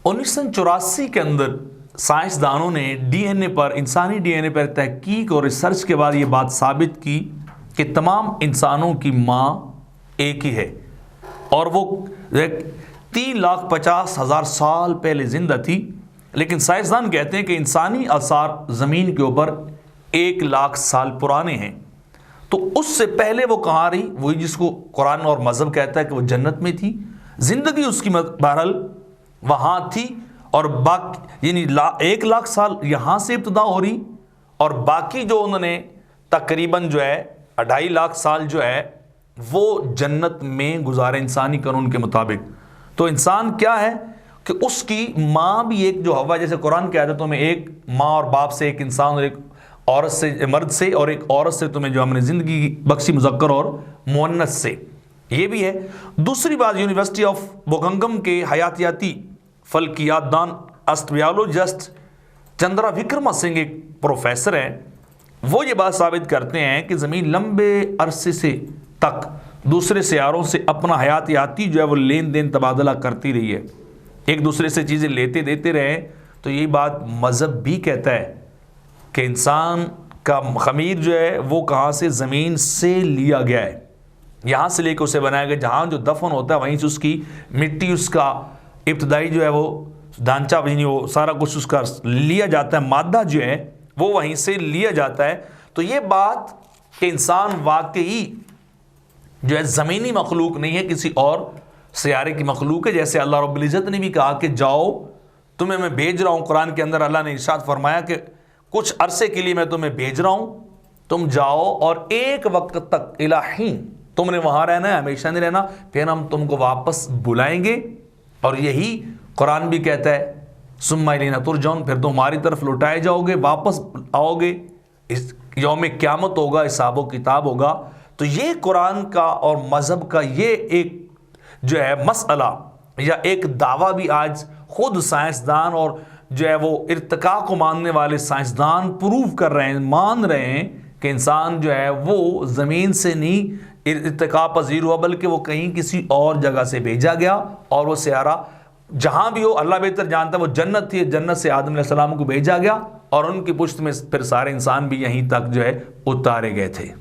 1984 के अंदर साइंसदानों ने डीएनए पर, इंसानी डीएनए पर तहकीक और रिसर्च के बाद ये बात साबित की कि तमाम इंसानों की माँ एक ही है और वो 3,50,000 साल पहले जिंदा थी। लेकिन साइंसदान कहते हैं कि इंसानी आसार ज़मीन के ऊपर 1,00,000 साल पुराने हैं। तो उससे पहले वो कहाँ रही? वही जिसको कुरान और मज़हब कहता है कि वो जन्नत में थी, ज़िंदगी उसकी बहरहाल वहाँ थी और बाकी यानी 1,00,000 साल यहाँ से इब्तदा हो रही और बाकी जो उन्होंने तकरीबन जो है 2.5 साल जो है वो जन्नत में गुजारे इंसानी कानून के मुताबिक। तो इंसान क्या है कि उसकी माँ भी एक जो हवा, जैसे कुरान की आयतों में एक माँ और बाप से, एक इंसान और एक औरत से, मर्द से और एक औरत से तुम्हें जो हमने ज़िंदगी बख्शी मुज़क्कर और मुअन्नस से, ये भी है। दूसरी बात, यूनिवर्सिटी ऑफ बोगंगम के हयातियाती फल्कियात दान एस्ट्रोलॉजिस्ट चंद्रा विक्रमा सिंह एक प्रोफेसर हैं, वो ये बात साबित करते हैं कि ज़मीन लंबे अरसे से तक दूसरे सियारों से अपना हयातियाती जो है वो लेन देन तबादला करती रही है, एक दूसरे से चीज़ें लेते देते रहे। तो यही बात मज़हब भी कहता है कि इंसान का खमीर जो है वो कहाँ से? ज़मीन से लिया गया है, यहाँ से लेकर उसे बनाया गया। जहाँ जो दफन होता है वहीं से उसकी मिट्टी, उसका इब्तदाई जो है वो ढांचा, वो सारा कुछ उसका लिया जाता है, मादा जो है वो वहीं से लिया जाता है। तो ये बात कि इंसान वाकई जो है ज़मीनी मखलूक नहीं है, किसी और सियारे की मखलूक है। जैसे अल्लाह रब्बुल इज़्ज़त ने भी कहा कि जाओ, तुम्हें मैं भेज रहा हूँ। कुरान के अंदर अल्लाह ने इरशाद फरमाया कि कुछ अरसे के लिए मैं तुम्हें भेज रहा हूँ, तुम जाओ और एक वक्त तक इलाहीन तुमने वहाँ रहना है, हमेशा नहीं रहना, फिर हम तुमको वापस बुलाएंगे। और यही कुरान भी कहता है सुम्मा इलैना तुरजाऊन, फिर तुम हमारी तरफ लौटाए जाओगे, वापस आओगे, इस यौम क़यामत होगा, हिसाब किताब होगा। तो ये कुरान का और मज़हब का ये एक जो है मसला या एक दावा भी आज खुद साइंसदान और जो है वो इर्तिका को मानने वाले साइंसदान प्रूव कर रहे हैं, मान रहे हैं कि इंसान जो है वो ज़मीन से नहीं इर्तिका पज़ीर हुआ, बल्कि वो कहीं किसी और जगह से भेजा गया और वो सियारा जहाँ भी हो अल्लाह बेहतर जानता है, वो जन्नत थी, जन्नत से आदम अलैहिस्सलाम को भेजा गया और उनकी पुश्त में फिर सारे इंसान भी यहीं तक जो है उतारे गए थे।